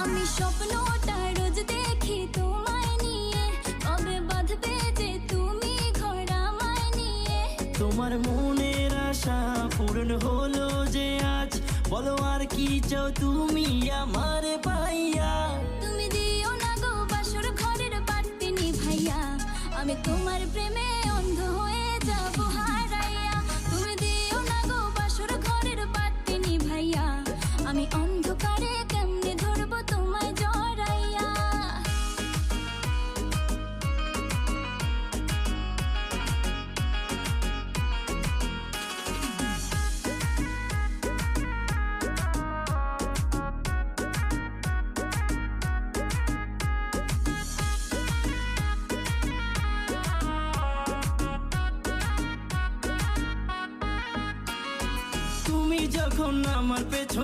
আমি স্বপ্নটা রোজ দেখি তোমায় নিয়ে, কবে বাঁধবে যে তুমি ঘর আমায় নিয়ে। তোমার মনের আশা পূরণ হলো যে আজ, বলো আর কি চাও তুমি আমার পাইয়া। তুমি দিও না গো বাসর ঘরের বাতি নিভাইয়া, আমি তোমার প্রেমে অন্ধ হয়ে যাব হারাইয়া। তুমি দিও না গো বাসর ঘরের বাতি নিভাইয়া, আমি অন্ধকারে কেমনে ধরবো তোমায় জড়াইয়া। তুমি যখন আমার পেছনে